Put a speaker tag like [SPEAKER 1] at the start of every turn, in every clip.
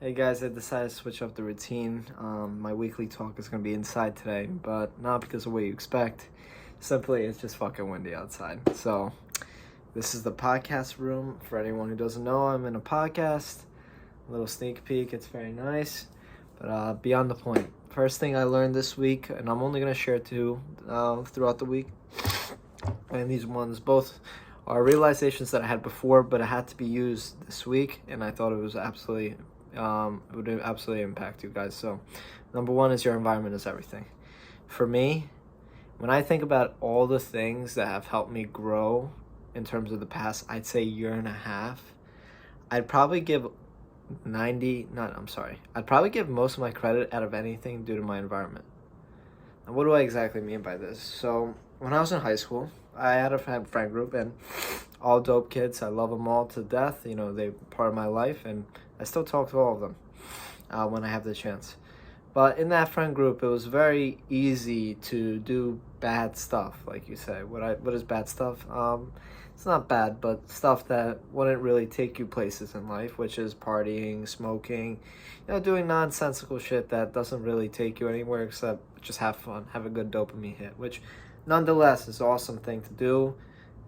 [SPEAKER 1] Hey guys, I decided to switch up the routine. My weekly talk is going to be inside today, but not because of what you expect. Simply, it's just fucking windy outside. So, this is the podcast room. For anyone who doesn't know, I'm in a podcast. A little sneak peek, it's very nice. But beyond the point, first thing I learned this week, and I'm only going to share two throughout the week. And these ones both are realizations that I had before, but it had to be used this week, and I thought it was it would absolutely impact you guys. So, number one is your environment is everything. For me, when I think about all the things that have helped me grow in terms of the past, I'd say year and a half, I'd probably give I'd probably give most of my credit out of anything due to my environment. And what do I exactly mean by this? So, when I was in high school, I had a friend group, and all dope kids. I love them all to death. You know, they're part of my life, and I still talk to all of them when I have the chance. But in that friend group, it was very easy to do bad stuff, like you say. What is bad stuff? It's not bad, but stuff that wouldn't really take you places in life, which is partying, smoking, doing nonsensical shit that doesn't really take you anywhere except just have fun, have a good dopamine hit, which nonetheless is an awesome thing to do,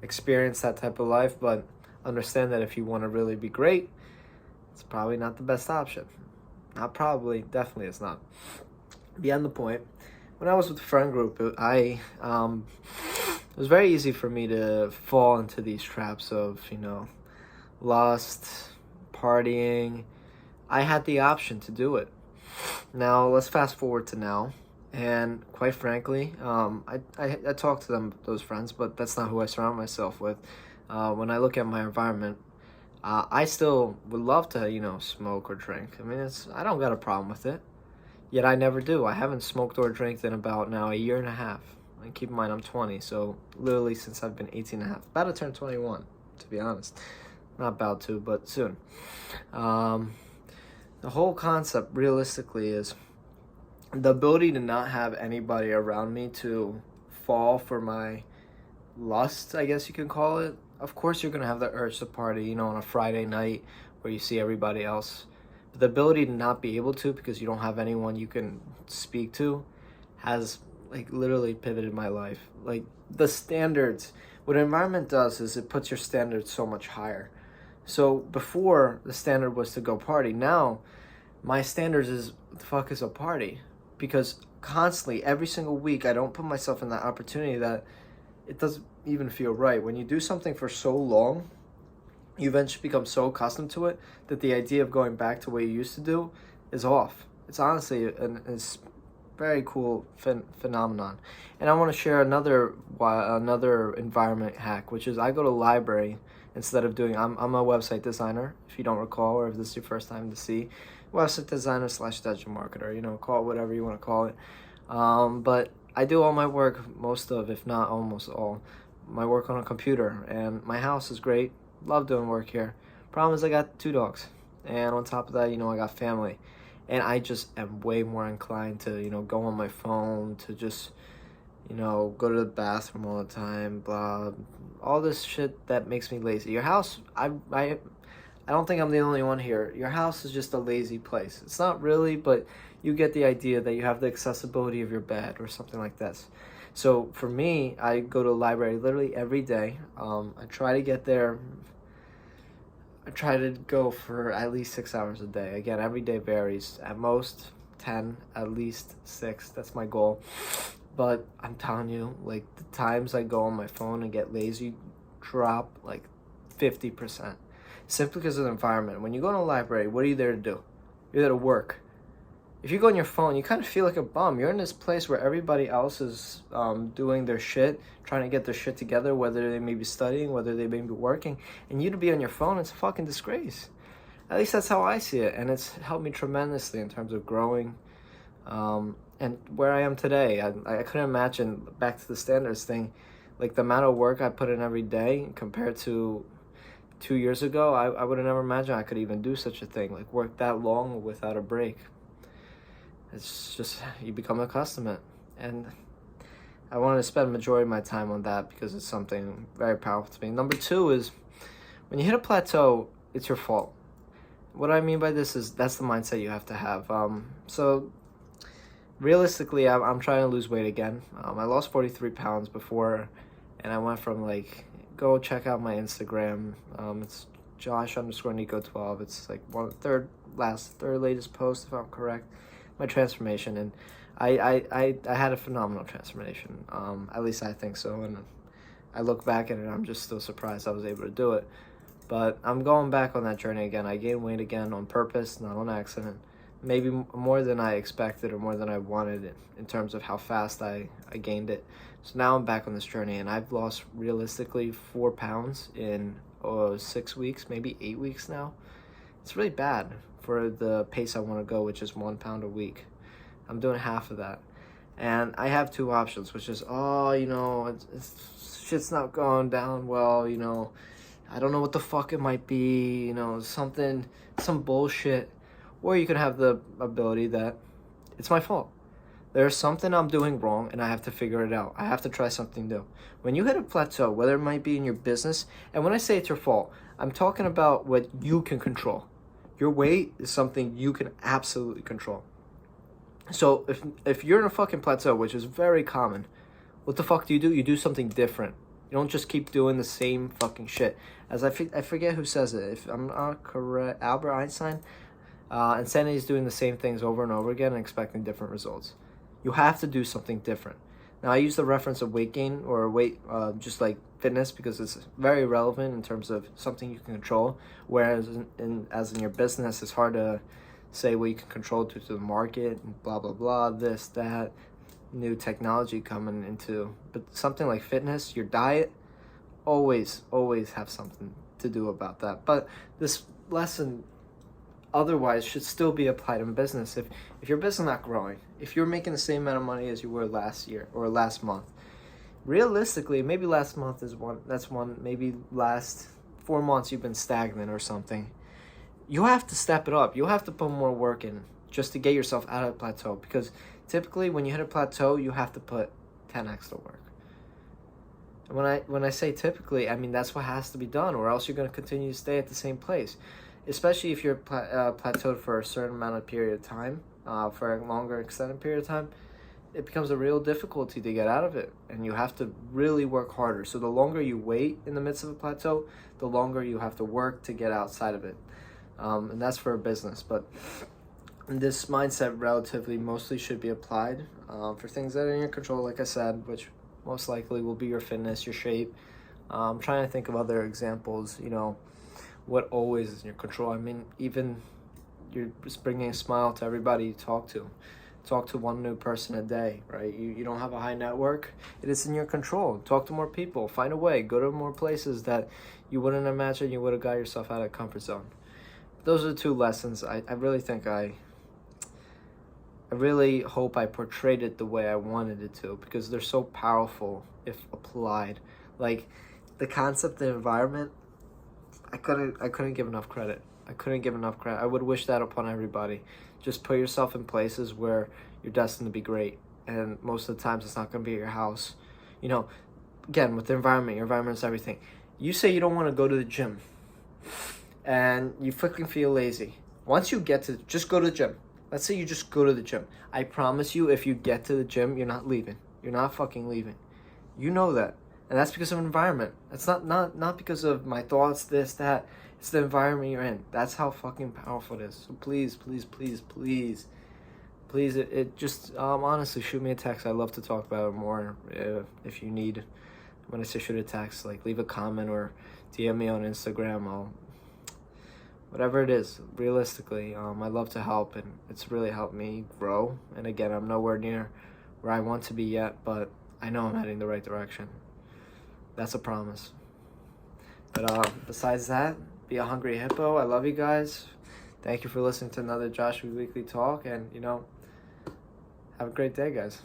[SPEAKER 1] experience that type of life, but understand that if you want to really be great, it's probably not the best option. Not probably, definitely it's not. Beyond the point, when I was with the friend group, it was very easy for me to fall into these traps of, lust, partying. I had the option to do it. Now, let's fast forward to now. And quite frankly, I talk to those friends, but that's not who I surround myself with. When I look at my environment, I still would love to, smoke or drink. I mean, I don't got a problem with it. Yet I never do. I haven't smoked or drank in about now a year and a half. And keep in mind, I'm 20, so literally since I've been 18 and a half. About to turn 21, to be honest. Not about to, but soon. The whole concept, realistically, is the ability to not have anybody around me to fall for my lust, I guess you can call it. Of course, you're going to have the urge to party, on a Friday night where you see everybody else. But the ability to not be able to because you don't have anyone you can speak to has, literally pivoted my life. The standards, what an environment does is it puts your standards so much higher. So before, the standard was to go party. Now, my standards is, what the fuck is a party? Because constantly, every single week, I don't put myself in that opportunity that it doesn't even feel right. When you do something for so long, you eventually become so accustomed to it that the idea of going back to what you used to do is off. It's honestly it's very cool phenomenon. And I want to share another environment hack, which is I go to library instead of doing. I'm a website designer, if you don't recall, or if this is your first time to see. Website designer / digital marketer, call it whatever you want to call it. But I do all my work, most of, if not almost all, my work on a computer. And my house is great. Love doing work here. Problem is I got 2 dogs. And on top of that, I got family. And I just am way more inclined to, go on my phone, to just, go to the bathroom all the time, blah. All this shit that makes me lazy. Your house, I don't think I'm the only one here. Your house is just a lazy place. It's not really, but you get the idea that you have the accessibility of your bed or something like this. So for me, I go to the library literally every day. I try to get there. I try to go for at least 6 hours a day. Again, every day varies. At most 10, at least 6. That's my goal. But I'm telling you, the times I go on my phone and get lazy drop 50%. Simply because of the environment. When you go to a library, what are you there to do? You're there to work. If you go on your phone, you kind of feel like a bum. You're in this place where everybody else is doing their shit, trying to get their shit together, whether they may be studying, whether they may be working. And you to be on your phone, it's a fucking disgrace. At least that's how I see it. And it's helped me tremendously in terms of growing. And where I am today, I couldn't imagine, back to the standards thing, the amount of work I put in every day compared to 2 years ago, I would have never imagined I could even do such a thing, work that long without a break. It's just, you become accustomed to it. And I wanted to spend the majority of my time on that because it's something very powerful to me. Number 2 is, when you hit a plateau, it's your fault. what I mean by this is that's the mindset you have to have. So realistically, I'm trying to lose weight again. I lost 43 pounds before, and I went from like, go check out my Instagram. It's Josh_Nico12. It's like third latest post, if I'm correct. My transformation, and I had a phenomenal transformation. At least I think so, and I look back at it, I'm just still surprised I was able to do it. But I'm going back on that journey again. I gained weight again on purpose, not on accident. Maybe more than I expected or more than I wanted it in terms of how fast I gained it. So now I'm back on this journey, and I've lost realistically 4 pounds in 6 weeks, maybe 8 weeks now. It's really bad for the pace I want to go, which is 1 pound a week. I'm doing half of that. And I have two options, which is, shit's not going down well, I don't know what the fuck it might be, some bullshit. Or you could have the ability that it's my fault. There's something I'm doing wrong and I have to figure it out. I have to try something new. When you hit a plateau, whether it might be in your business, and when I say it's your fault, I'm talking about what you can control. Your weight is something you can absolutely control. So if you're in a fucking plateau, which is very common, what the fuck do? You do something different. You don't just keep doing the same fucking shit. As I forget who says it. If I'm not correct, Albert Einstein. Insanity is doing the same things over and over again and expecting different results. You have to do something different. Now, I use the reference of weight gain or weight, just like fitness, because it's very relevant in terms of something you can control. Whereas as in your business, it's hard to say what you can control due to the market, and blah, blah, blah, this, that, new technology coming into. But something like fitness, your diet, always have something to do about that. But this lesson otherwise should still be applied in business. If your business is not growing, if you're making the same amount of money as you were last year or last month, realistically, maybe last month is one, maybe last 4 months you've been stagnant or something, you have to step it up. You have to put more work in just to get yourself out of the plateau, because typically when you hit a plateau, you have to put 10x to work. And when I say typically, I mean that's what has to be done, or else you're going to continue to stay at the same place. Especially if you're plateaued for a certain amount of period of time, for a longer extended period of time, it becomes a real difficulty to get out of it, and you have to really work harder. So the longer you wait in the midst of a plateau, the longer you have to work to get outside of it, and that's for a business. But this mindset relatively mostly should be applied for things that are in your control, like I said, which most likely will be your fitness, your shape. I'm trying to think of other examples, what always is in your control. I mean, even you're just bringing a smile to everybody you talk to. Talk to one new person a day, right? You don't have a high network. It is in your control. Talk to more people. Find a way. Go to more places that you wouldn't imagine you would have got yourself out of the comfort zone. Those are the two lessons. I really think I really hope I portrayed it the way I wanted it to, because they're so powerful if applied. Like, the concept of environment, I couldn't give enough credit. I would wish that upon everybody. Just put yourself in places where you're destined to be great. And most of the times it's not going to be at your house. Again, with the environment, your environment is everything. You say you don't want to go to the gym and you freaking feel lazy. Once you get to, just go to the gym. Let's say you just go to the gym. I promise you, if you get to the gym, you're not leaving. You're not fucking leaving. You know that. And that's because of environment. It's not because of my thoughts, this, that. It's the environment you're in. That's how fucking powerful it is. So please, it just, honestly, shoot me a text. I'd love to talk about it more if you need. When I say shoot a text, like leave a comment or DM me on Instagram. Whatever it is, realistically, I love to help, and it's really helped me grow. And again, I'm nowhere near where I want to be yet, but I know I'm heading the right direction. That's a promise. But besides that, be a hungry hippo. I love you guys. Thank you for listening to another Joshua Weekly Talk, and have a great day, guys.